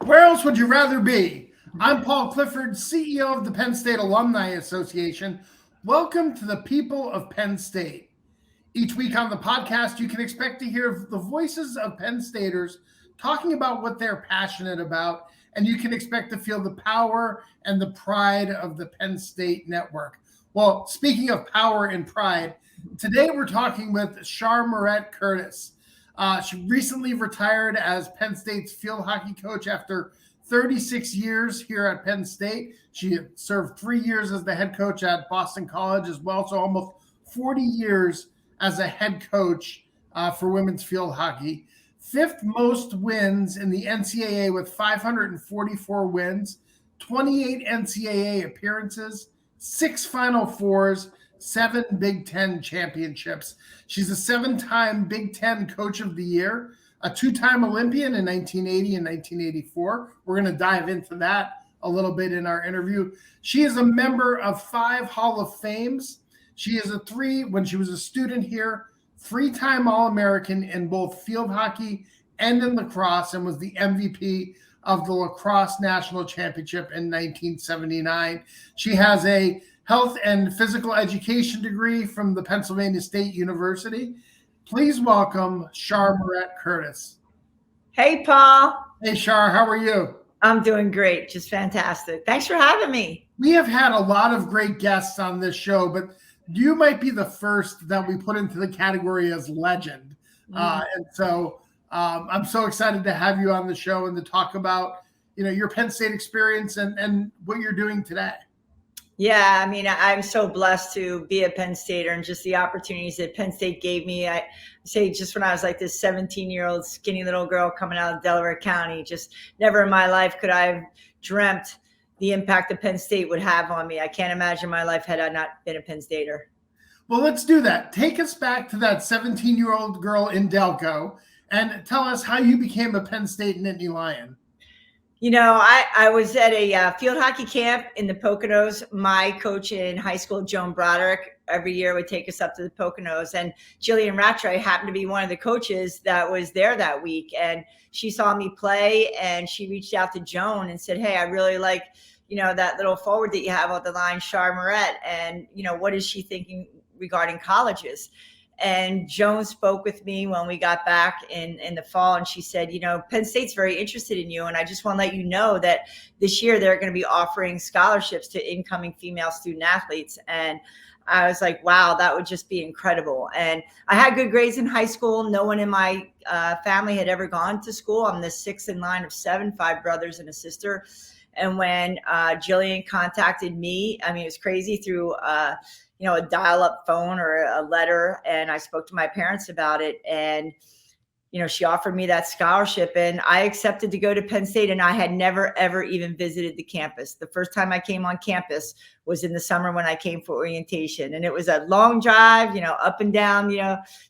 Where else would you rather be? I'm Paul Clifford, CEO of the Penn State Alumni Association. Welcome to the people of Penn State. Each week on the podcast, you can expect to hear the voices of Penn Staters talking about what they're passionate about, and you can expect to feel the power and the pride of the Penn State network. Well, speaking of power and pride, today we're talking with Char Morett-Curtiss. She recently retired as Penn State's field hockey coach after 36 years here at Penn State. She served 3 years as the head coach at Boston College as well, so almost 40 years as a head coach for women's field hockey. Fifth most wins in the NCAA with 544 wins, 28 NCAA appearances, 6 Final Fours, 7 Big Ten championships. She's a 7-time Big Ten Coach of the Year, a 2-time Olympian in 1980 and 1984. We're going to dive into that a little bit in our interview. She is a member of 5 Hall of Fames. She is when she was a student here, 3-time All-American in both field hockey and in lacrosse, and was the MVP of the Lacrosse National Championship in 1979. She has a health and physical education degree from the Pennsylvania State University. Please welcome Char Morett-Curtiss. Hey, Paul. Hey, Char, how are you? I'm doing great. Just fantastic. Thanks for having me. We have had a lot of great guests on this show, but you might be the first that we put into the category as legend. And so I'm so excited to have you on the show and to talk about, your Penn State experience and what you're doing today. Yeah, I mean, I'm so blessed to be a Penn Stater and just the opportunities that Penn State gave me. I say just when I was like this 17-year-old skinny little girl coming out of Delaware County, just never in my life could I have dreamt the impact that Penn State would have on me. I can't imagine my life had I not been a Penn Stater. Well, let's do that. Take us back to that 17-year-old girl in Delco and tell us how you became a Penn State Nittany Lion. I was at a field hockey camp in the Poconos. My coach in high school, Joan Broderick, every year would take us up to the Poconos. And Jillian Rattray happened to be one of the coaches that was there that week. And she saw me play and she reached out to Joan and said, hey, I really like, that little forward that you have on the line, Char Morett. And, what is she thinking regarding colleges? And Joan spoke with me when we got back in the fall, and she said, Penn State's very interested in you. And I just want to let you know that this year they're going to be offering scholarships to incoming female student athletes. And I was like, wow, that would just be incredible. And I had good grades in high school. No one in my family had ever gone to school. I'm the 6th in line of 7, 5 brothers and a sister. And when Jillian contacted me, I mean, it was crazy through a dial-up phone or a letter. And I spoke to my parents about it. And, she offered me that scholarship and I accepted to go to Penn State. And I had never, ever even visited the campus. The first time I came on campus was in the summer when I came for orientation. And it was a long drive, up and down,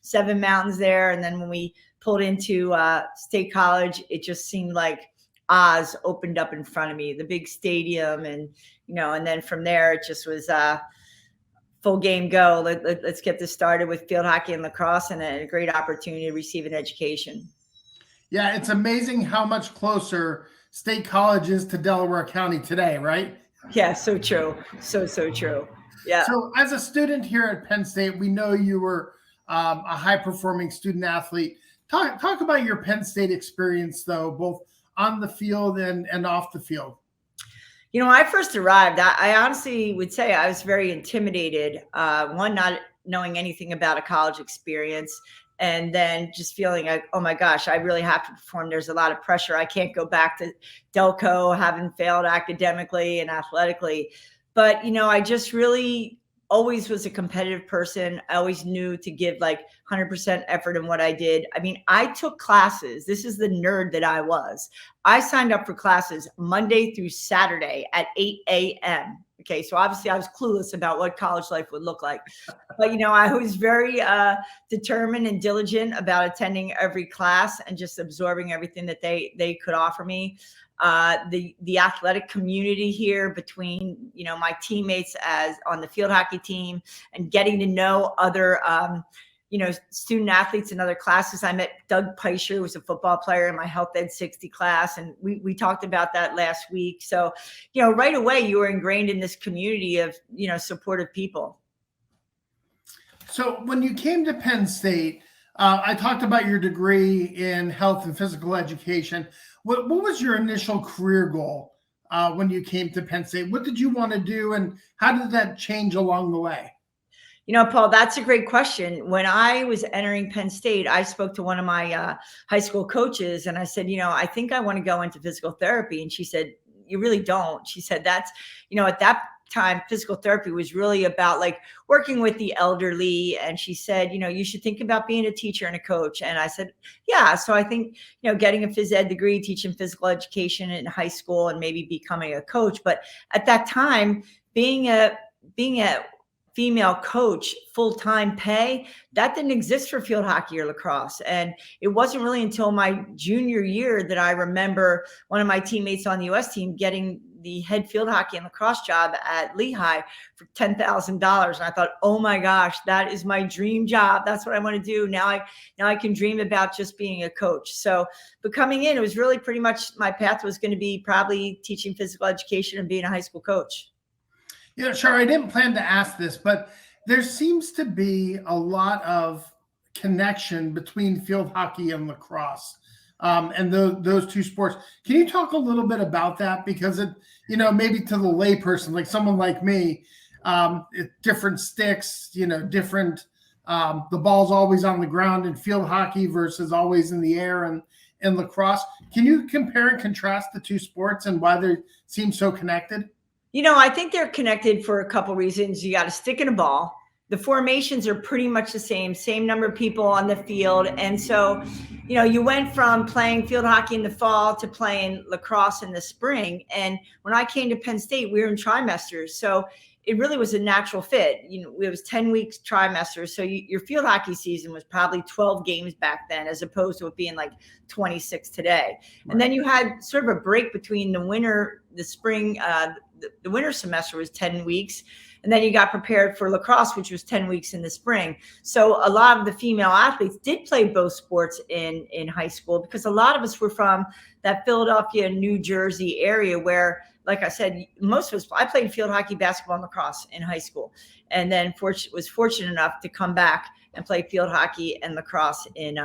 7 mountains there. And then when we pulled into State College, it just seemed like Oz opened up in front of me, the big stadium. And, and then from there, it just was full game go. Let's get this started with field hockey and lacrosse, and a great opportunity to receive an education. Yeah, it's amazing how much closer State College is to Delaware County today, right? Yeah, so true. So true. Yeah. So as a student here at Penn State, we know you were a high-performing student athlete. Talk about your Penn State experience, though, both on the field and off the field. When I first arrived, I honestly would say I was very intimidated. One, not knowing anything about a college experience, and then just feeling like, oh my gosh, I really have to perform. There's a lot of pressure. I can't go back to Delco, having failed academically and athletically. But, I just really always was a competitive person. I always knew to give like 100% effort in what I did. I mean, I took classes. This is the nerd that I was. I signed up for classes Monday through Saturday at 8 a.m. Okay. So obviously I was clueless about what college life would look like, but I was very determined and diligent about attending every class and just absorbing everything that they could offer me. The athletic community here between, my teammates as on the field hockey team and getting to know other, student athletes in other classes. I met Doug Peischer, who was a football player in my Health Ed 60 class. And we talked about that last week. So, right away, you were ingrained in this community of, supportive people. So when you came to Penn State, I talked about your degree in health and physical education. What was your initial career goal when you came to Penn State? What did you want to do, and how did that change along the way? Paul, that's a great question. When I was entering Penn State, I spoke to one of my high school coaches, and I said, I think I want to go into physical therapy. And she said, you really don't. She said, that's, at that time, physical therapy was really about like working with the elderly. And she said, you should think about being a teacher and a coach. And I said, yeah. So I think, getting a phys ed degree, teaching physical education in high school, and maybe becoming a coach. But at that time, being a female coach, full-time pay, that didn't exist for field hockey or lacrosse. And it wasn't really until my junior year that I remember one of my teammates on the US team getting the head field hockey and lacrosse job at Lehigh for $10,000. And I thought, oh my gosh, that is my dream job. That's what I want to do. Now I can dream about just being a coach. So, but coming in, it was really pretty much my path was going to be probably teaching physical education and being a high school coach. Char, I didn't plan to ask this, but there seems to be a lot of connection between field hockey and lacrosse, and those two sports. Can you talk a little bit about that? Because it, maybe to the layperson, like someone like me, different sticks, different. The ball's always on the ground in field hockey versus always in the air and in lacrosse. Can you compare and contrast the two sports and why they seem so connected? I think they're connected for a couple reasons. You got a stick and a ball. The formations are pretty much the same number of people on the field. And so, you went from playing field hockey in the fall to playing lacrosse in the spring. And when I came to Penn State, we were in trimesters. So it really was a natural fit. It was 10 weeks trimesters. So your field hockey season was probably 12 games back then, as opposed to it being like 26 today. Right. And then you had sort of a break between the winter, the spring, the winter semester was 10 weeks. And then you got prepared for lacrosse, which was 10 weeks in the spring. So a lot of the female athletes did play both sports in high school, because a lot of us were from that Philadelphia, New Jersey area where, like I said, most of us, I played field hockey, basketball, and lacrosse in high school. And then was fortunate enough to come back and play field hockey and lacrosse in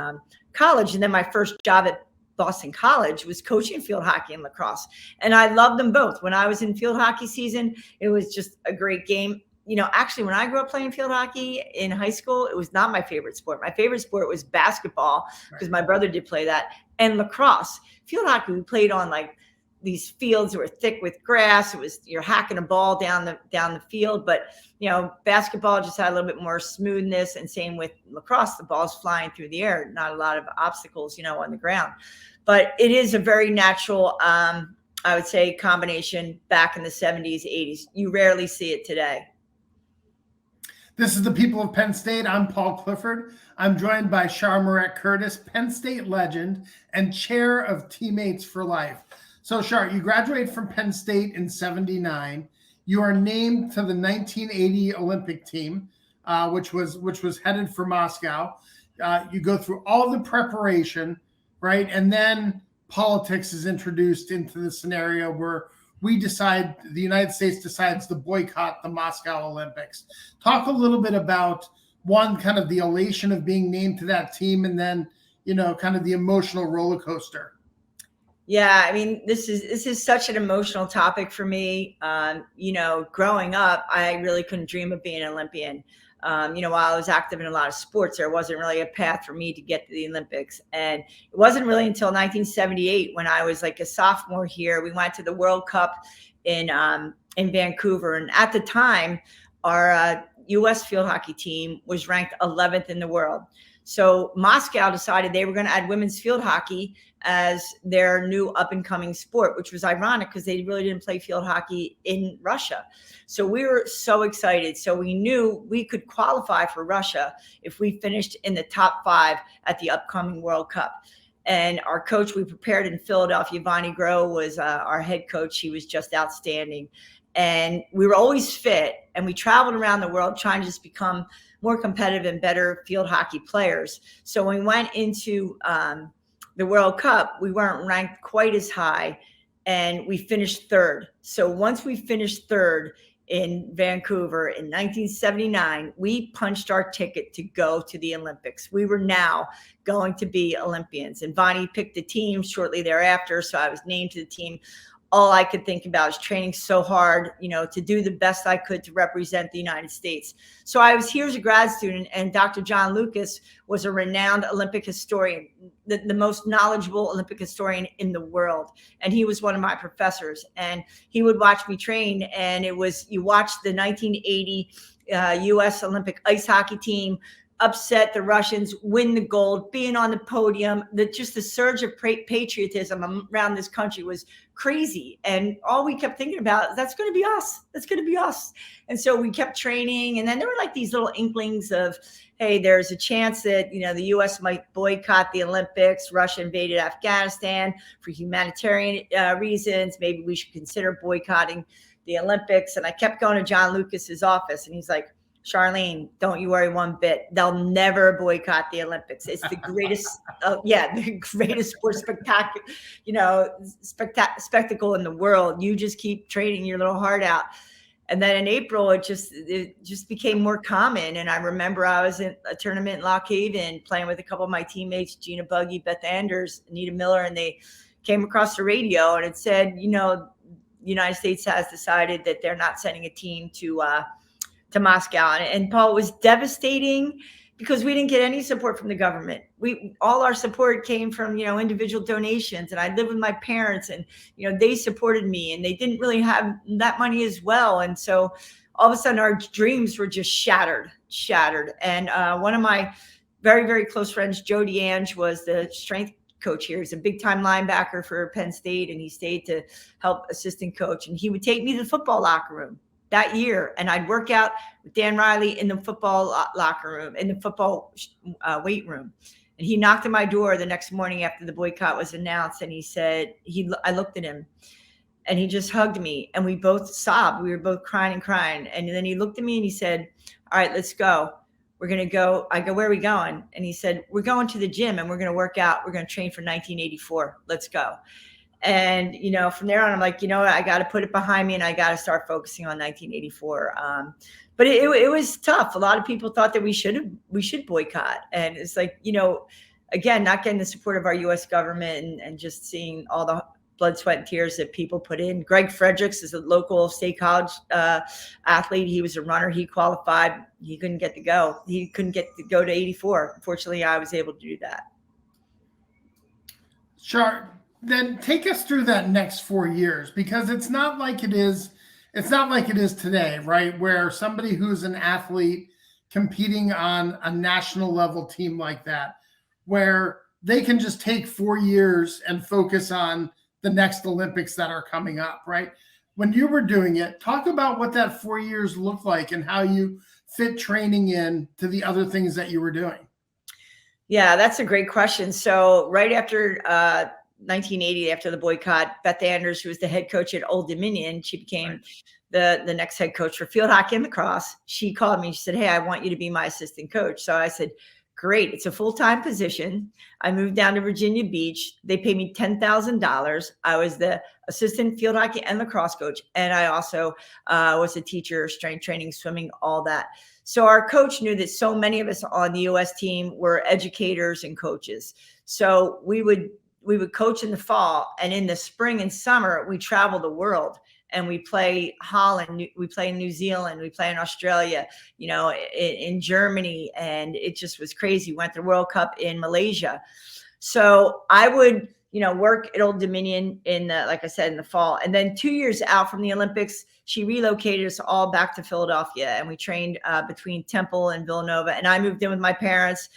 college. And then my first job at Boston College was coaching field hockey and lacrosse. And I loved them both. When I was in field hockey season, it was just a great game. Actually, when I grew up playing field hockey in high school, it was not my favorite sport. My favorite sport was basketball, because my brother did play that, and lacrosse. Field hockey, we played on like these fields that were thick with grass. It was, you're hacking a ball down the field, but basketball just had a little bit more smoothness, and same with lacrosse. The ball's flying through the air, not a lot of obstacles, on the ground. But it is a very natural, I would say, combination back in the 70s, 80s. You rarely see it today. This is the People of Penn State. I'm Paul Clifford. I'm joined by Char Morett-Curtiss, Penn State legend and chair of Teammates for Life. So, Char, you graduated from Penn State in '79. You are named to the 1980 Olympic team, which was headed for Moscow. You go through all the preparation, right? And then politics is introduced into the scenario where the United States decides to boycott the Moscow Olympics. Talk a little bit about, one, kind of the elation of being named to that team, and then, kind of the emotional roller coaster. Yeah, I mean, this is such an emotional topic for me. Growing up, I really couldn't dream of being an Olympian. While I was active in a lot of sports, there wasn't really a path for me to get to the Olympics. And it wasn't really until 1978, when I was like a sophomore here, we went to the World Cup in Vancouver. And at the time, our U.S. field hockey team was ranked 11th in the world. So Moscow decided they were going to add women's field hockey as their new up-and-coming sport, which was ironic because they really didn't play field hockey in Russia. So we were so excited. So we knew we could qualify for Russia if we finished in the top 5 at the upcoming World Cup. And our coach, we prepared in Philadelphia, Vonnie Groh was our head coach. He was just outstanding. And we were always fit. And we traveled around the world trying to just become more competitive and better field hockey players. So when we went into the World Cup, we weren't ranked quite as high, and we finished third. So once we finished third in Vancouver in 1979, we punched our ticket to go to the Olympics. We were now going to be Olympians. And Bonnie picked the team shortly thereafter, so I was named to the team. All I could think about is training so hard, to do the best I could to represent the United States. So I was here as a grad student, and Dr. John Lucas was a renowned Olympic historian, the most knowledgeable Olympic historian in the world. And he was one of my professors, and he would watch me train. And you watched the 1980 U.S. Olympic ice hockey team upset the Russians, win the gold, being on the podium. Just the surge of patriotism around this country was crazy. And all we kept thinking about, that's going to be us. That's going to be us. And so we kept training. And then there were like these little inklings of, hey, there's a chance that, the U.S. might boycott the Olympics. Russia invaded Afghanistan for humanitarian reasons. Maybe we should consider boycotting the Olympics. And I kept going to John Lucas's office, and he's like, Charlene, don't you worry one bit. They'll never boycott the Olympics. It's the greatest, the greatest sport spectacle in the world. You just keep training your little heart out. And then in April, it just became more common. And I remember I was in a tournament in Lock Haven playing with a couple of my teammates, Gina Buggy, Beth Anders, Anita Miller, and they came across the radio and it said, the United States has decided that they're not sending a team to Moscow. And Paul, it was devastating because we didn't get any support from the government. All our support came from, individual donations, and I lived with my parents, and, they supported me, and they didn't really have that money as well. And so all of a sudden our dreams were just shattered. And one of my very, very close friends, Joe DeAnge, was the strength coach here. He's a big time linebacker for Penn State, and he stayed to help assistant coach. And he would take me to the football locker room that year, and I'd work out with Dan Riley in the football locker room, in the football weight room. And he knocked on my door the next morning after the boycott was announced, and he said, I looked at him, and he just hugged me, and we both sobbed. We were both crying. And then he looked at me and he said, all right, let's go. We're going to go. I go, where are we going? And he said, we're going to the gym, and we're going to work out. We're going to train for 1984. Let's go. And, from there on, I'm like, I got to put it behind me, and I got to start focusing on 1984. But it was tough. A lot of people thought that we should boycott. And it's like, again, not getting the support of our U.S. government and just seeing all the blood, sweat, and tears that people put in. Greg Fredericks is a local state college athlete. He was a runner. He qualified. He couldn't get to go. He couldn't get to go to 84. Unfortunately, I was able to do that. Sure. Then take us through that next 4 years, because it's not like it is today, right? Where somebody who's an athlete competing on a national level team like that, where they can just take 4 years and focus on the next Olympics that are coming up, right? When you were doing it, talk about what that 4 years looked like and how you fit training in to the other things that you were doing. Yeah, that's a great question. So right after 1980, after the boycott, Beth Anders, who was the head coach at Old Dominion, she became the next head coach for field hockey and lacrosse. She called me. She said, hey, I want you to be my assistant coach. So I said, great. It's a full-time position. I moved down to Virginia Beach. They paid me $10,000. I was the assistant field hockey and lacrosse coach. And I also was a teacher, strength training, swimming, all that. So our coach knew that so many of us on the U.S. team were educators and coaches. So we would coach in the fall, and in the spring and summer, we travel the world, and we play Holland, we play in New Zealand, we play in Australia, in Germany, and it just was crazy. Went to the World Cup in Malaysia. So I would, work at Old Dominion like I said, in the fall. And then 2 years out from the Olympics, she relocated us all back to Philadelphia, and we trained between Temple and Villanova. And I moved in with my parents,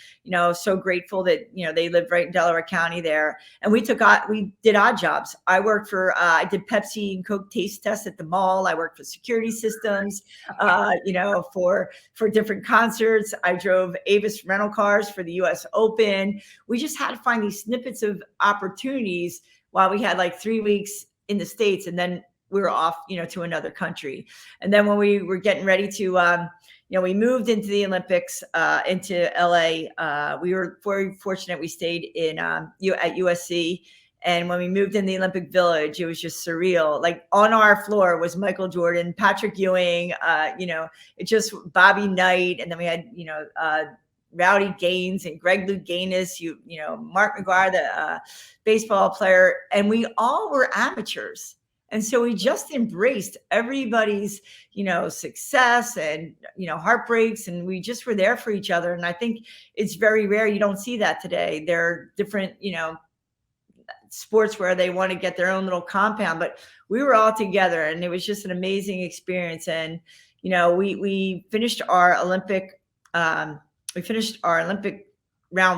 so grateful that, they lived right in Delaware County there. And we did odd jobs. I worked I did Pepsi and Coke taste tests at the mall. I worked for security systems, for different concerts. I drove Avis rental cars for the US Open. We just had to find these snippets of opportunities while we had like 3 weeks in the States, and then we were off, to another country. And then when we were getting ready to, we moved into the Olympics, into LA. We were very fortunate. We stayed at USC. And when we moved in the Olympic Village, it was just surreal. Like on our floor was Michael Jordan, Patrick Ewing, it's just Bobby Knight. And then we had, Rowdy Gaines and Greg Louganis, Mark McGuire, the baseball player. And we all were amateurs. And so we just embraced everybody's, success and, heartbreaks. And we just were there for each other. And I think it's very rare. You don't see that today. There are different, sports where they want to get their own little compound, but we were all together and it was just an amazing experience. And, we finished our Olympic round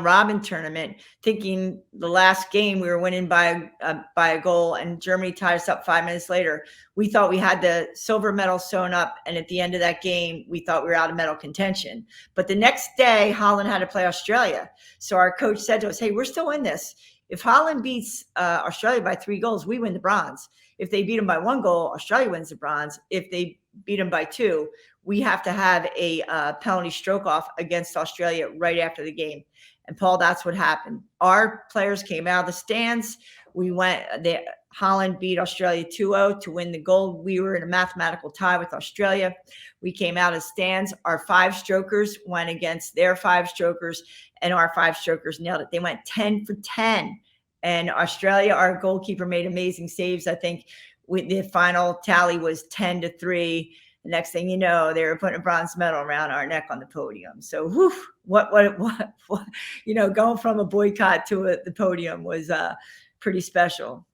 robin tournament thinking the last game we were winning by a goal, and Germany tied us up 5 minutes later. We thought we had the silver medal sewn up, and at the end of that game we thought we were out of medal contention. But the next day Holland had to play Australia, so our coach said to us, hey, we're still in this. If Holland beats Australia by 3 goals, we win the bronze. If they beat them by 1 goal, Australia wins the bronze. If they beat them by 2, we have to have a penalty stroke off against Australia right after the game. And Paul, that's what happened. Our players came out of the stands. Holland beat Australia 2-0 to win the gold. We were in a mathematical tie with Australia. We came out of stands. Our 5-strokers went against their 5-strokers, and our 5-strokers nailed it. They went 10 for 10. And Australia, our goalkeeper, made amazing saves. I think the final tally was 10-3. The next thing you know, they were putting a bronze medal around our neck on the podium. So, what going from a boycott to the podium was pretty special.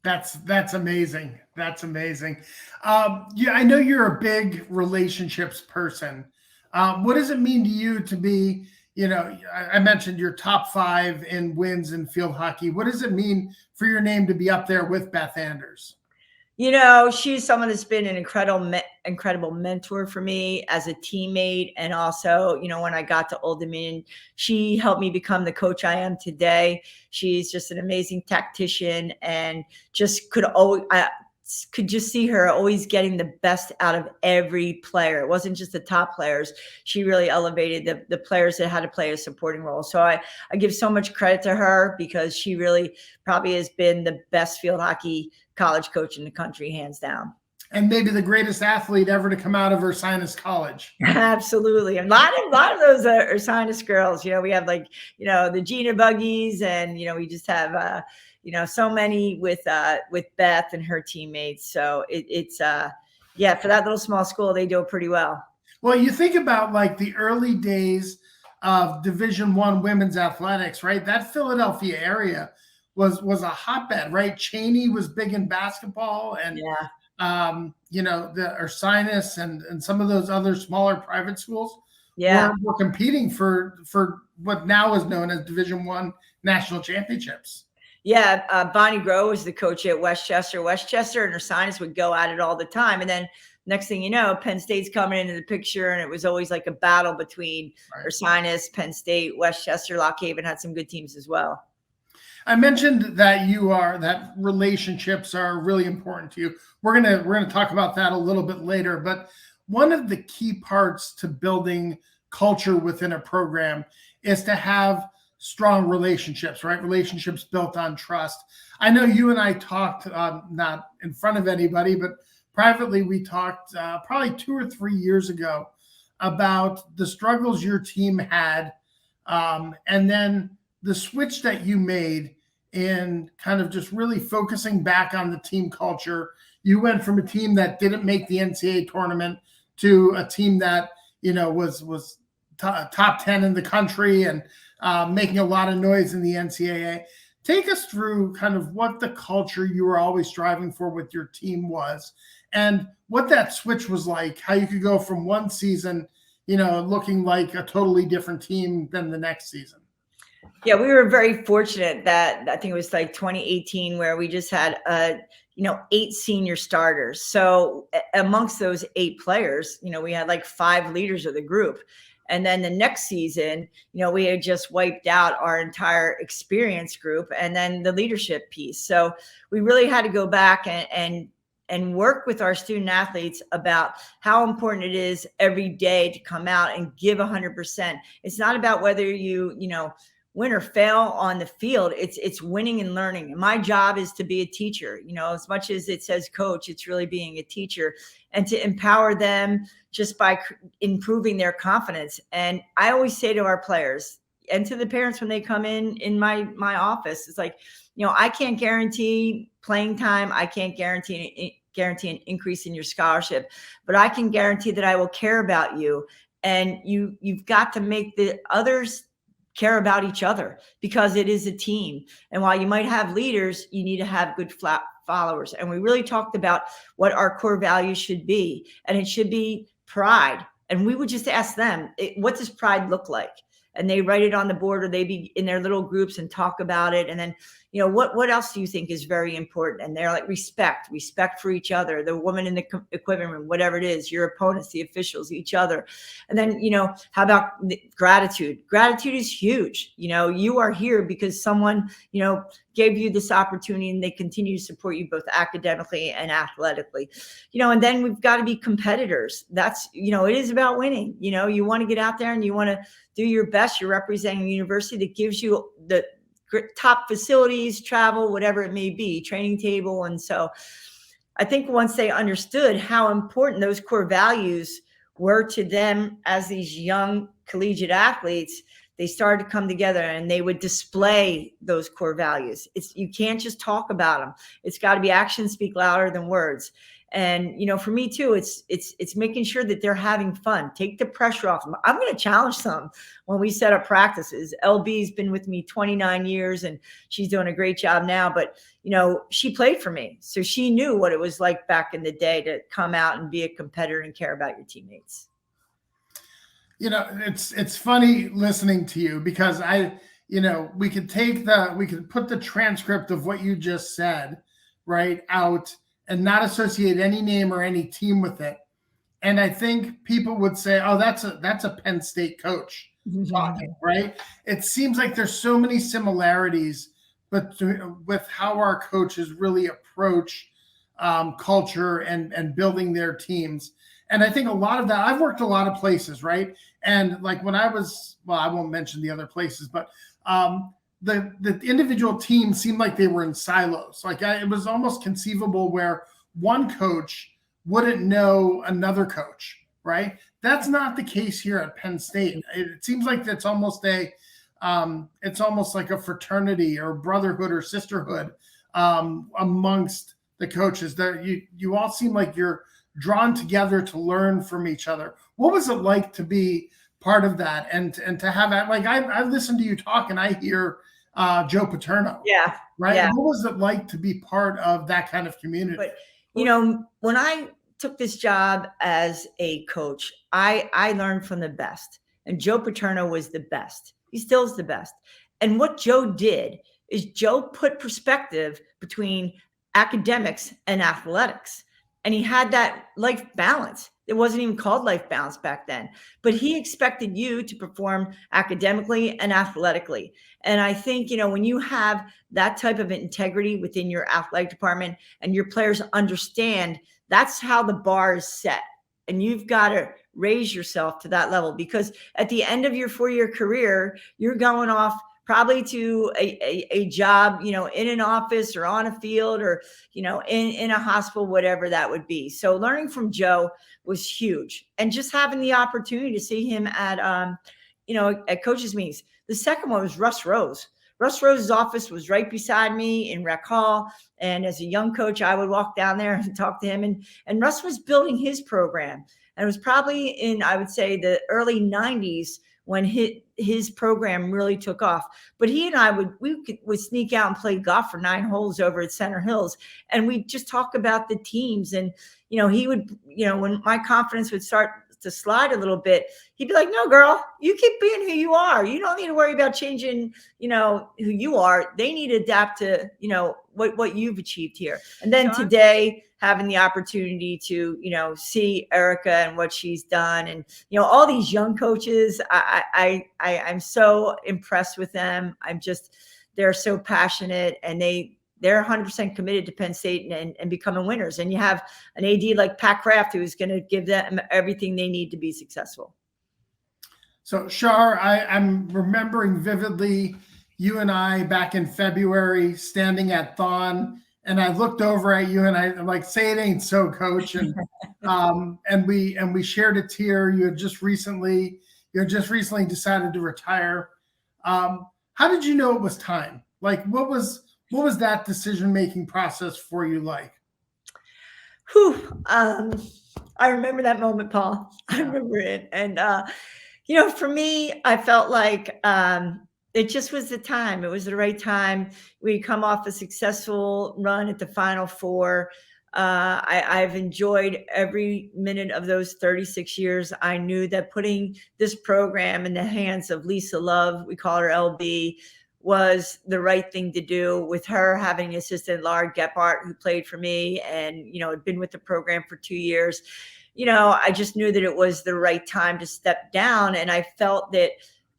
That's amazing. That's amazing. I know you're a big relationships person. What does it mean to you to be, I mentioned your top 5 in wins in field hockey. What does it mean for your name to be up there with Beth Anders? She's someone that's been an incredible mentor for me as a teammate. And also, when I got to Old Dominion, she helped me become the coach I am today. She's just an amazing tactician and just I could just see her always getting the best out of every player. It wasn't just the top players. She really elevated the players that had to play a supporting role. So I give so much credit to her because she really probably has been the best field hockey college coach in the country, hands down. And maybe the greatest athlete ever to come out of Ursinus College. Absolutely. A lot of those Ursinus girls, we have the Gina Buggies, and, we just have, so many with Beth and her teammates. So it's for that little small school, they do it pretty well. Well, you think about the early days of Division I women's athletics, right? That Philadelphia area was a hotbed, right? Cheney was big in basketball, and the Ursinus and some of those other smaller private schools were competing for what now is known as Division I national championships. Yeah, Bonnie Groh was the coach at Westchester. Westchester and Ursinus would go at it all the time, and then next thing you know, Penn State's coming into the picture, and it was always like a battle between Ursinus, Penn State, Westchester. Lock Haven had some good teams as well. I mentioned that relationships are really important to you. We're gonna talk about that a little bit later, but one of the key parts to building culture within a program is to have strong relationships, right? Relationships built on trust. I know you and I talked, not in front of anybody, but privately we talked probably 2 or 3 years ago about the struggles your team had, and then the switch that you made in kind of just really focusing back on the team culture. You went from a team that didn't make the NCAA tournament to a team that, was top 10 in the country and making a lot of noise in the NCAA. Take us through kind of what the culture you were always striving for with your team was, and what that switch was like, how you could go from one season, looking like a totally different team than the next season. Yeah, we were very fortunate that I think it was 2018 where we just had 8 senior starters. So amongst those 8 players, we had 5 leaders of the group. And then the next season, we had just wiped out our entire experience group and then the leadership piece. So we really had to go back and and work with our student athletes about how important it is every day to come out and give 100%. It's not about whether you win or fail on the field. It's winning and learning. And my job is to be a teacher. As much as it says coach, it's really being a teacher and to empower them just by improving their confidence. And I always say to our players and to the parents when they come in my office, it's like, I can't guarantee playing time. I can't guarantee an increase in your scholarship, but I can guarantee that I will care about you. And you've got to make the others care about each other because it is a team. And while you might have leaders, you need to have good followers. And we really talked about what our core values should be. And it should be pride. And we would just ask them, what does pride look like? And they write it on the board, or they be in their little groups and talk about it. And then, what else do you think is very important? And they're like, respect for each other, the woman in the equipment room, whatever it is, your opponents, the officials, each other. And then, how about gratitude? Gratitude is huge. You are here because someone, gave you this opportunity and they continue to support you both academically and athletically, and then we've got to be competitors. That's, it is about winning. You want to get out there and you want to do your best. You're representing a university that gives you the top facilities, travel, whatever it may be, training table. And so I think once they understood how important those core values were to them as these young collegiate athletes, they started to come together and they would display those core values. You can't just talk about them. It's got to be actions speak louder than words. And, for me too, it's making sure that they're having fun. Take the pressure off them. I'm going to challenge them when we set up practices. LB's been with me 29 years and she's doing a great job now, but she played for me. So she knew what it was like back in the day to come out and be a competitor and care about your teammates. It's funny listening to you because we could put the transcript of what you just said right out and not associate any name or any team with it. And I think people would say, oh, that's a Penn State coach talking, right? It seems like there's so many similarities, but with how our coaches really approach culture and building their teams. And I think a lot of that, I've worked a lot of places, right? And like when I won't mention the other places, but the individual teams seemed like they were in silos. It was almost conceivable where one coach wouldn't know another coach, right? That's not the case here at Penn State. It seems like it's almost like a fraternity or brotherhood or sisterhood amongst the coaches. That you all seem like you're drawn together to learn from each other. What was it like to be part of that and to have that? Like I listen to you talk and I hear Joe Paterno. Yeah. Right. Yeah. What was it like to be part of that kind of community? But when I took this job as a coach, I learned from the best, and Joe Paterno was the best. He still is the best. And what Joe did is Joe put perspective between academics and athletics. And he had that life balance. It wasn't even called life balance back then, but he expected you to perform academically and athletically. And I think, when you have that type of integrity within your athletic department and your players understand that's how the bar is set. And you've got to raise yourself to that level, because at the end of your 4-year career, you're going off probably to a job, in an office or on a field or, in a hospital, whatever that would be. So learning from Joe was huge. And just having the opportunity to see him at, at coaches meetings. The second one was Russ Rose. Russ Rose's office was right beside me in Rec Hall. And as a young coach, I would walk down there and talk to him. And Russ was building his program. And it was probably in, I would say, the early 90s when his program really took off. But he and I would sneak out and play golf for 9 holes over at Center Hills. And we'd just talk about the teams. And, he would, when my confidence would start to slide a little bit, he'd be like, no, girl, you keep being who you are. You don't need to worry about changing, who you are. They need to adapt to, what you've achieved here. And then today, having the opportunity to, see Erica and what she's done, and, all these young coaches, I'm so impressed with them. They're so passionate, and they they're 100% committed to Penn State and becoming winners. And you have an AD like Pat Kraft, who is going to give them everything they need to be successful. So, Char, I'm remembering vividly you and I back in February standing at Thon, and I looked over at you and I'm like, say it ain't so, coach. And we shared a tear. You had just recently decided to retire. How did you know it was time? Like, what was that decision-making process for you like? I remember that moment, Paul. I remember it. And, for me, I felt like it just was the time. It was the right time. We come off a successful run at the Final Four. I've enjoyed every minute of those 36 years. I knew that putting this program in the hands of Lisa Love, we call her LB, was the right thing to do, with her having an assistant, Laura Gephardt, who played for me and, had been with the program for 2 years. I just knew that it was the right time to step down. And I felt that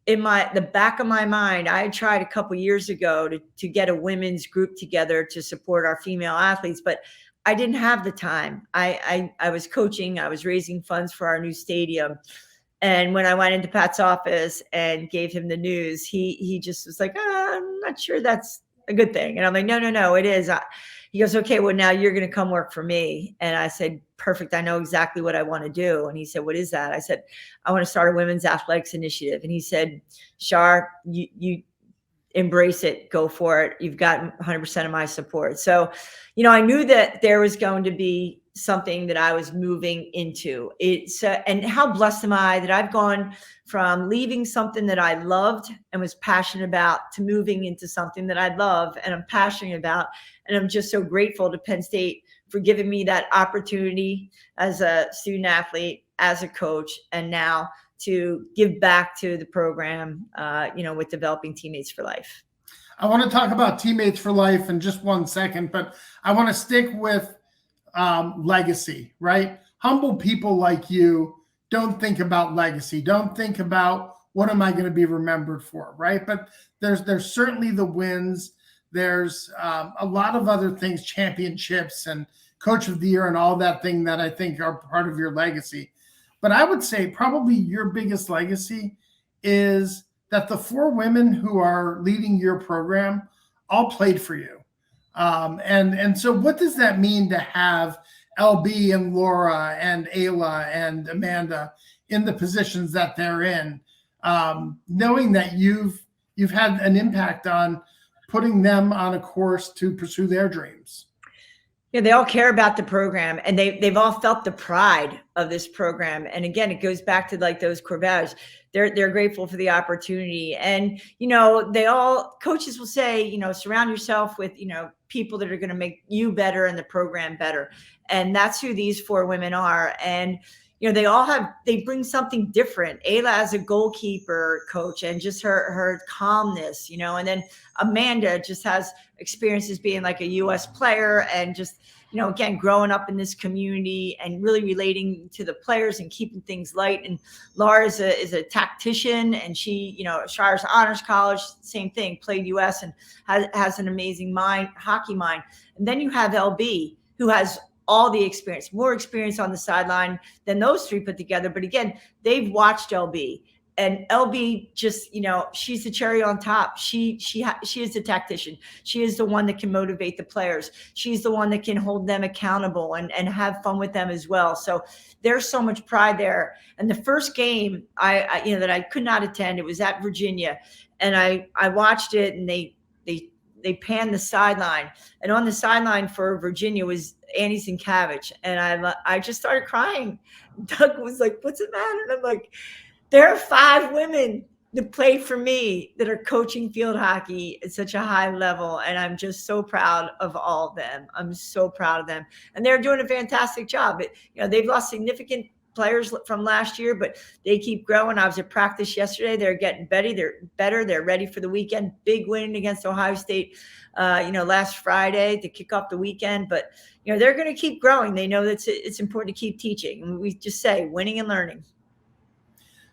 in the back of my mind, I had tried a couple years ago to get a women's group together to support our female athletes, but I didn't have the time. I was coaching, I was raising funds for our new stadium. And when I went into Pat's office and gave him the news, he just was like, I'm not sure that's a good thing. And I'm like, no, it is. He goes, okay, well, now you're going to come work for me. And I said, perfect. I know exactly what I want to do. And he said, what is that? I said, I want to start a women's athletics initiative. And he said, Char, you embrace it, go for it. You've got 100% of my support. So, I knew that there was going to be something that I was moving into. And how blessed am I that I've gone from leaving something that I loved and was passionate about to moving into something that I love and I'm passionate about. And I'm just so grateful to Penn State for giving me that opportunity as a student athlete, as a coach, and now to give back to the program, with developing teammates for life. I want to talk about teammates for life in just 1 second, but I want to stick with legacy, right? Humble people like you don't think about legacy, don't think about what am I going to be remembered for, right? But there's certainly the wins. There's a lot of other things, championships and coach of the year and all that thing that I think are part of your legacy. But I would say probably your biggest legacy is that the 4 women who are leading your program all played for you. And so what does that mean to have LB and Laura and Ayla and Amanda in the positions that they're in, knowing that you've had an impact on putting them on a course to pursue their dreams? Yeah, they all care about the program, and they've all felt the pride of this program. And again, it goes back to like those core values. They're grateful for the opportunity. And, coaches will say, surround yourself with, people that are going to make you better and the program better. And that's who these 4 women are. And, they bring something different. Ayla as a goalkeeper coach and just her calmness, and then Amanda just has experiences being like a U.S. player and just, again, growing up in this community and really relating to the players and keeping things light. And Laura is a tactician, and she, Shire's Honors College, same thing, played U.S. and has an amazing hockey mind. And then you have LB, who has all the experience, more experience on the sideline than those 3 put together. But again, they've watched LB, and LB just, she's the cherry on top. She is the tactician. She is the one that can motivate the players. She's the one that can hold them accountable and have fun with them as well. So there's so much pride there. And the first game that I could not attend, it was at Virginia, and I watched it, and they panned the sideline, and on the sideline for Virginia was Annie Sienkiewicz, and I just started crying. Doug was like, "What's the matter?" And I'm like, there are 5 women that played for me that are coaching field hockey at such a high level, and I'm just so proud of all of them. I'm so proud of them, and they're doing a fantastic job. They've lost significant players from last year, but they keep growing. I was at practice yesterday. They're getting better. They're ready for the weekend. Big win against Ohio State, last Friday to kick off the weekend. But, they're going to keep growing. They know that it's important to keep teaching. And we just say winning and learning.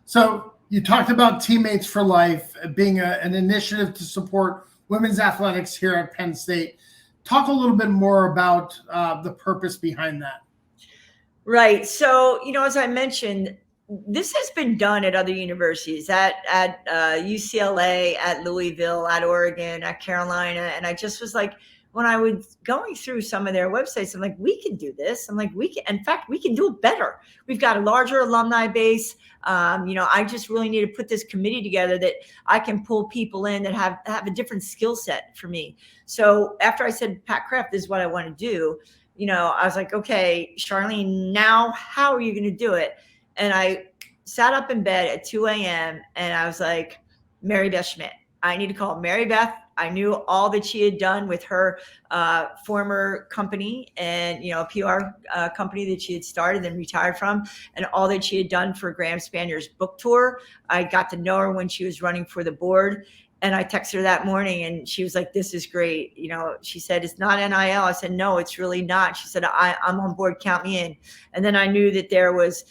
So you talked about Teammates for Life being an initiative to support women's athletics here at Penn State. Talk a little bit more about the purpose behind that. Right. So, as I mentioned, this has been done at other universities, at UCLA, at Louisville, at Oregon, at Carolina. And I just was like, when I was going through some of their websites, I'm like, we can do this. I'm like, in fact, we can do it better. We've got a larger alumni base. I just really need to put this committee together that I can pull people in that have a different skill set for me. So after I said, Pat Kraft, this is what I want to do, I was like, okay, Charlene, now how are you going to do it? And I sat up in bed at 2 a.m. and I was like, Mary Beth Schmidt. I need to call Mary Beth. I knew all that she had done with her former company and, a PR company that she had started and retired from, and all that she had done for Graham Spanier's book tour. I got to know her when she was running for the board. And I texted her that morning and she was like, this is great. She said, it's not NIL. I said, no, it's really not. She said, I'm on board. Count me in. And then I knew that there was,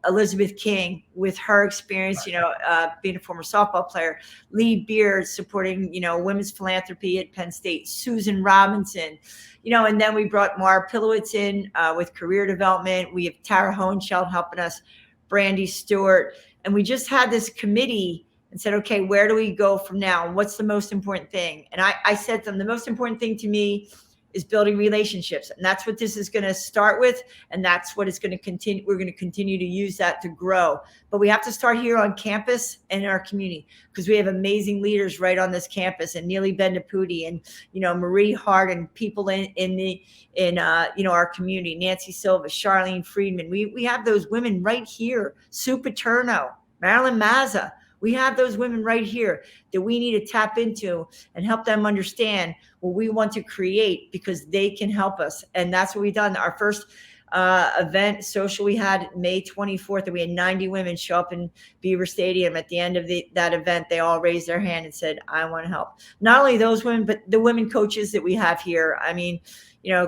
Elizabeth King with her experience, being a former softball player, Lee Beard supporting, women's philanthropy at Penn State, Susan Robinson, and then we brought Mara Pilowitz in with career development. We have Tara Hohenscheld helping us, Brandy Stewart. And we just had this committee and said, okay, where do we go from now? What's the most important thing? And I said to them, the most important thing to me is building relationships. And that's what this is going to start with. And that's what it's going to continue. We're going to continue to use that to grow. But we have to start here on campus and in our community, because we have amazing leaders right on this campus, and Neely Bendapudi and, Marie Hart, and people in our community, Nancy Silva, Charlene Friedman. We have those women right here, Sue Paterno, Marilyn Mazza. We have those women right here that we need to tap into and help them understand what we want to create, because they can help us. And that's what we've done. Our first event social we had May 24th, and we had 90 women show up in Beaver Stadium. At the end of that event, they all raised their hand and said, I want to help. Not only those women, but the women coaches that we have here. I mean,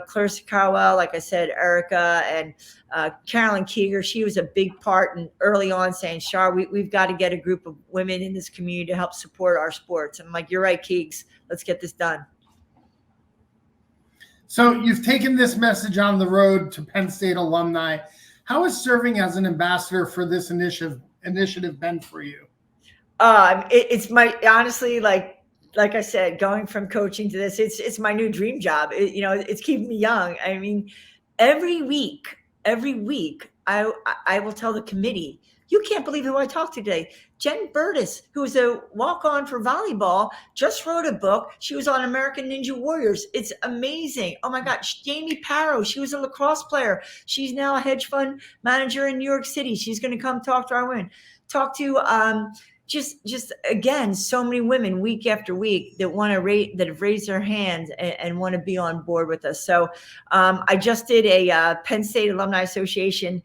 Clarissa Carwell, like I said, Erica, and Carolyn Keeger, she was a big part and early on saying, Char, we've got to get a group of women in this community to help support our sports. And I'm like, you're right, Keegs, let's get this done. So you've taken this message on the road to Penn State alumni. How has serving as an ambassador for this initiative been for you? It's my, honestly, like I said, going from coaching to this, it's my new dream job. It's keeping me young. I mean, every week, I will tell the committee, you can't believe who I talked to today. Jen Burtis, who is a walk-on for volleyball, just wrote a book. She was on American Ninja Warriors. It's amazing. Oh my God. Jamie Parrow, she was a lacrosse player. She's now a hedge fund manager in New York City. She's going to come talk to our women. Talk to just again, so many women week after week that that have raised their hands and want to be on board with us. So I just did a Penn State Alumni Association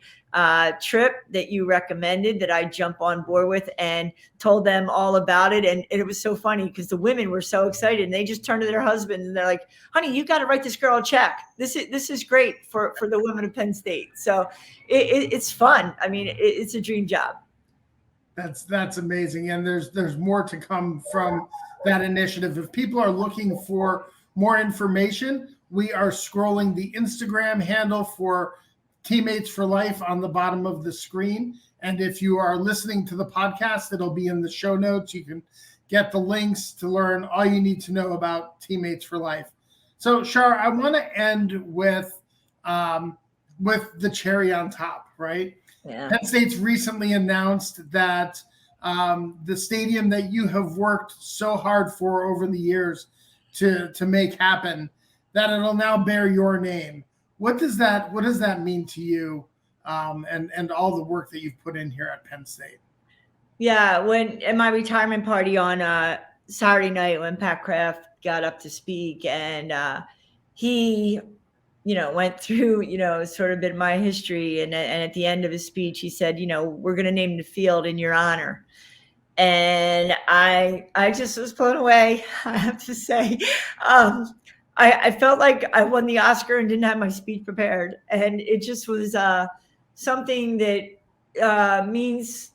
trip that you recommended that I jump on board with, and told them all about it. And it was so funny because the women were so excited, and they just turned to their husband and they're like, honey, you got to write this girl a check. This is great for the women of Penn State. So it's fun. I mean, it's a dream job. That's amazing. And there's more to come from that initiative. If people are looking for more information, we are scrolling the Instagram handle for Teammates for Life on the bottom of the screen. And if you are listening to the podcast, it'll be in the show notes. You can get the links to learn all you need to know about Teammates for Life. So, Char, I want to end with the cherry on top, right? Yeah. Penn State's recently announced that the stadium that you have worked so hard for over the years to make happen, that it'll now bear your name. What does that mean to you, and all the work that you've put in here at Penn State? Yeah, at my retirement party on Saturday night, when Pat Kraft got up to speak, and he went through, sort of been my history. And at the end of his speech, he said, we're going to name the field in your honor. And I just was blown away, I have to say. I felt like I won the Oscar and didn't have my speech prepared. And it just was something that means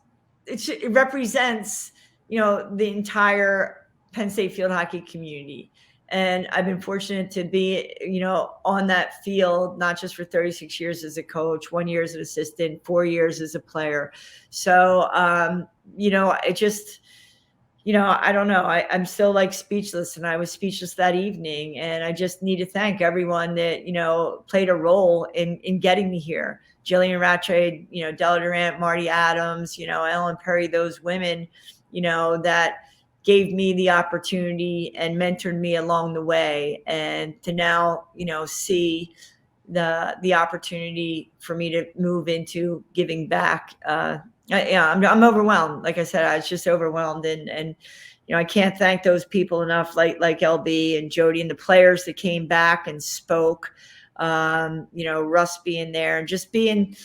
it represents, the entire Penn State field hockey community. And I've been fortunate to be, on that field, not just for 36 years as a coach, 1 year as an assistant, 4 years as a player. So, it just, I don't know. I'm still like speechless, and I was speechless that evening. And I just need to thank everyone that, played a role in getting me here. Jillian Rattray, Della Durant, Marty Adams, Ellen Perry, those women, that gave me the opportunity and mentored me along the way. And to now, see the opportunity for me to move into giving back. I'm overwhelmed. Like I said, I was just overwhelmed, and I can't thank those people enough, like LB and Jody and the players that came back and spoke. Russ being there and just being,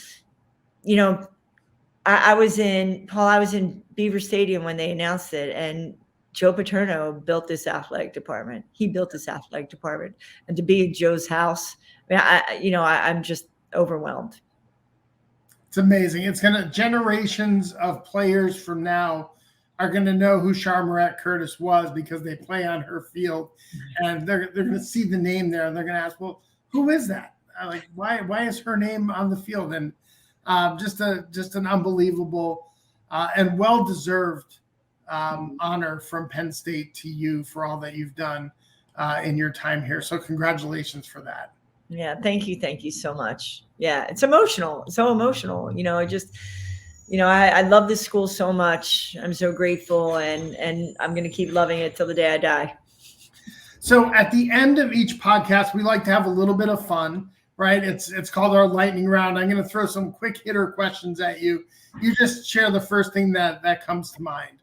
I was in Beaver Stadium when they announced it, and Joe Paterno built this athletic department. He built this athletic department, and to be at Joe's house, I'm just overwhelmed. It's amazing. It's generations of players from now are going to know who Char Morett-Curtiss was because they play on her field, and they're going to see the name there, and they're going to ask, well, who is that? Like, why is her name on the field? And just an unbelievable and well-deserved honor from Penn State to you for all that you've done in your time here. So congratulations for that. Yeah, thank you so much. Yeah, it's emotional. It's so emotional. I love this school so much. I'm so grateful, and I'm going to keep loving it till the day I die. So at the end of each podcast, we like to have a little bit of fun, right? It's called our lightning round. I'm going to throw some quick hitter questions at you. You just share the first thing that comes to mind.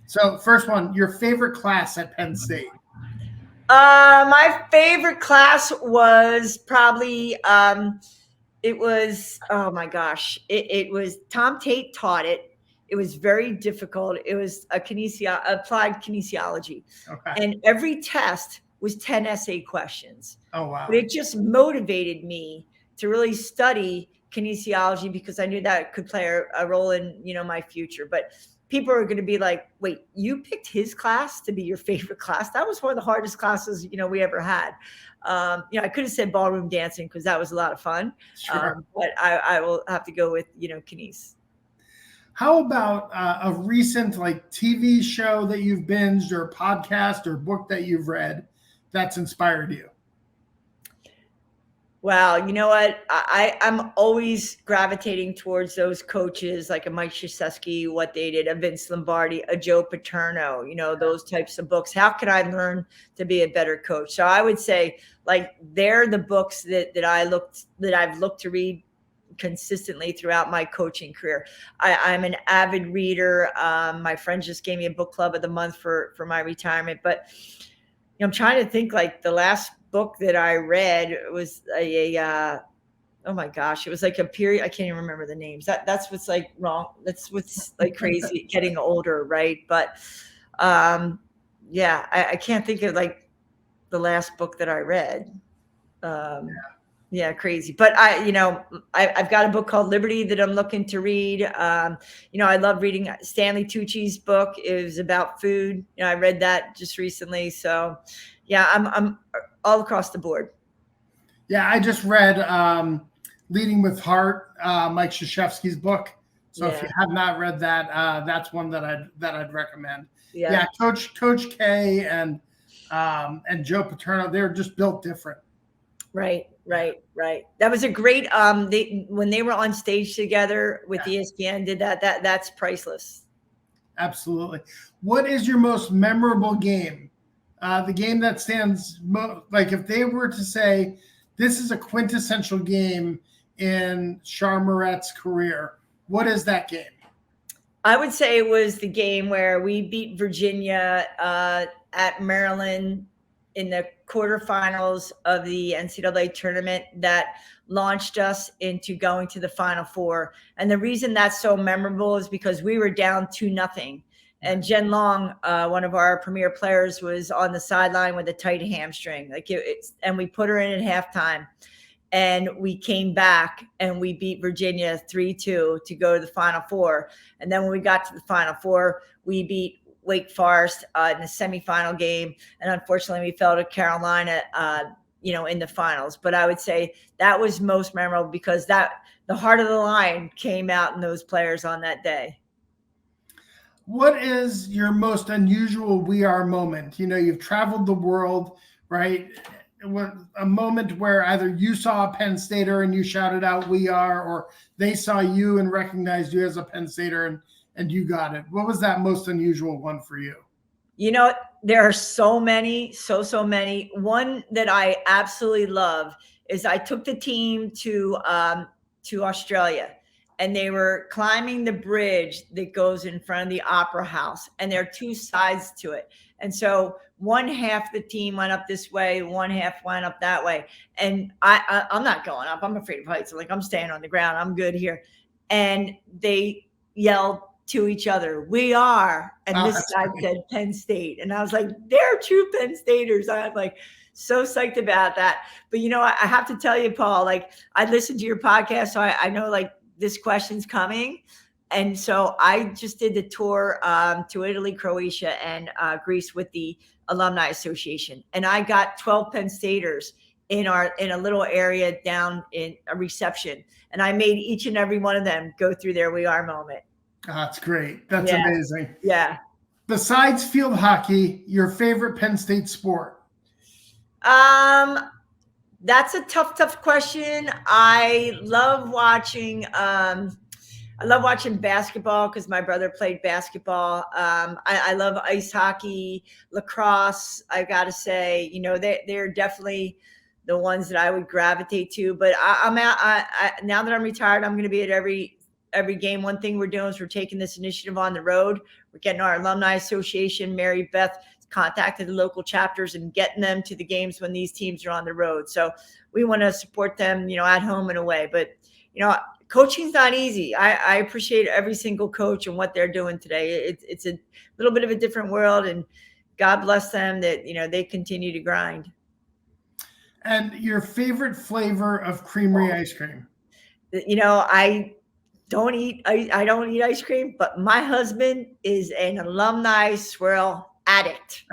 So first one, your favorite class at Penn State? My favorite class was probably, it was Tom Tate taught it. It was very difficult. It was applied kinesiology. Okay. And every test was 10 essay questions. Oh, wow. But it just motivated me to really study kinesiology because I knew that could play a role in, my future. But people are going to be like, wait, you picked his class to be your favorite class? That was one of the hardest classes, we ever had. I could have said ballroom dancing because that was a lot of fun. Sure. But I will have to go with, kines. How about a recent TV show that you've binged or podcast or book that you've read that's inspired you? Well, you know what? I'm always gravitating towards those coaches like a Mike Krzyzewski, what they did, a Vince Lombardi, a Joe Paterno, those types of books. How can I learn to be a better coach? So I would say they're the books that I've looked to read consistently throughout my coaching career. I'm an avid reader. My friend just gave me a book club of the month for my retirement, but I'm trying to think the last book that I read was oh my gosh, it was a period. I can't even remember the names. That's what's wrong. That's what's crazy getting older. Right. But I can't think of the last book that I read. Yeah, crazy. But I've got a book called Liberty that I'm looking to read. I love reading Stanley Tucci's book. It was about food. I read that just recently. So yeah, I'm all across the board. Yeah, I just read Leading with Heart, Mike Krzyzewski's book. So if you have not read that, that's one that I'd recommend. Yeah, Coach K and Joe Paterno, they're just built different. Right. That was a great when they were on stage together with ESPN did that's priceless. Absolutely. What is your most memorable game? The game that stands if they were to say this is a quintessential game in Char Morett's career, what is that game? I would say it was the game where we beat Virginia at Maryland in the quarterfinals of the NCAA tournament that launched us into going to the Final Four. And the reason that's so memorable is because we were down 2-0. And Jen Long, one of our premier players, was on the sideline with a tight hamstring. And we put her in at halftime. And we came back and we beat Virginia 3-2 to go to the Final Four. And then when we got to the Final Four, we beat Wake Forest in the semifinal game. And unfortunately, we fell to Carolina, in the finals. But I would say that was most memorable because the heart of the Lion came out in those players on that day. What is your most unusual We Are moment? You've traveled the world, right? A moment where either you saw a Penn Stater and you shouted out "We Are," or they saw you and recognized you as a Penn Stater and you got it. What was that most unusual one for you? There are so many, so many. One that I absolutely love is I took the team to Australia, and they were climbing the bridge that goes in front of the Opera House, and there are two sides to it. And so one half the team went up this way, one half went up that way. And I'm not going up. I'm afraid of heights. I'm staying on the ground. I'm good here. And they yelled to each other, "We are," and this side said Penn State. And I was like, they're true Penn Staters. I'm like so psyched about that. But I have to tell you, Paul, I listened to your podcast, so I know this question's coming. And so I just did the tour to Italy, Croatia, and Greece with the Alumni Association. And I got 12 Penn Staters in a little area down in a reception. And I made each and every one of them go through their "We Are" moment. Oh, that's great. That's amazing. Yeah. Besides field hockey, your favorite Penn State sport? That's a tough question. I love watching basketball because my brother played basketball. I love ice hockey, lacrosse. I got to say, they're definitely the ones that I would gravitate to. But now that I'm retired, I'm going to be at every game. One thing we're doing is we're taking this initiative on the road. We're getting our Alumni Association, Mary Beth, contacted the local chapters and getting them to the games when these teams are on the road. So we want to support them, at home and away. But, coaching's not easy. I appreciate every single coach and what they're doing today. It's a little bit of a different world, and God bless them that, they continue to grind. And your favorite flavor of creamery ice cream? I don't eat ice cream, but my husband is an alumni swirl addict.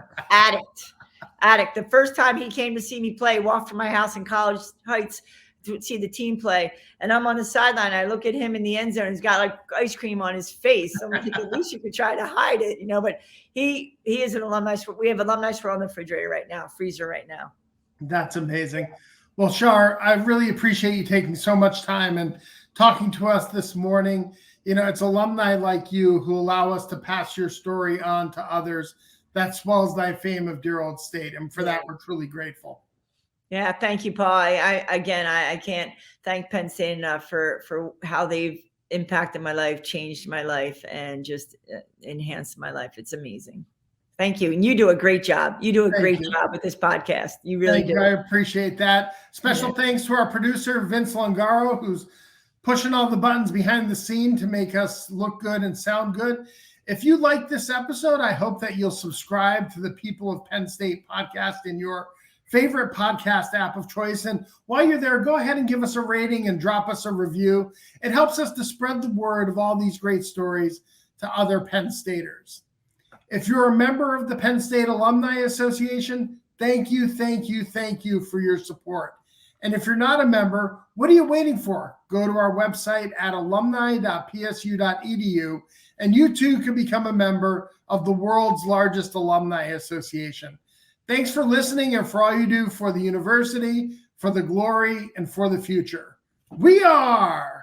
The first time he came to see me play, walked from my house in College Heights to see the team play, and I'm on the sideline. I look at him in the end zone. He's got ice cream on his face. I'm like, at least you could try to hide it, But he is an alumni swirl. We have alumni swirl on the refrigerator right now, freezer right now. That's amazing. Well, Char, I really appreciate you taking so much time and talking to us this morning. It's alumni like you who allow us to pass your story on to others that swells thy fame of dear old state. And for that, we're truly grateful. Yeah. Thank you, Paul. I can't thank Penn State enough for how they've impacted my life, changed my life, and just enhanced my life. It's amazing. Thank you. And you do a great job. You do a great job with this podcast. You really do. I appreciate that. Special thanks to our producer, Vince Longaro, who's pushing all the buttons behind the scene to make us look good and sound good. If you like this episode, I hope that you'll subscribe to the People of Penn State podcast in your favorite podcast app of choice. And while you're there, go ahead and give us a rating and drop us a review. It helps us to spread the word of all these great stories to other Penn Staters. If you're a member of the Penn State Alumni Association, thank you for your support. And if you're not a member, what are you waiting for? Go to our website at alumni.psu.edu, and you too can become a member of the world's largest alumni association. Thanks for listening and for all you do for the university, for the glory, and for the future. We are.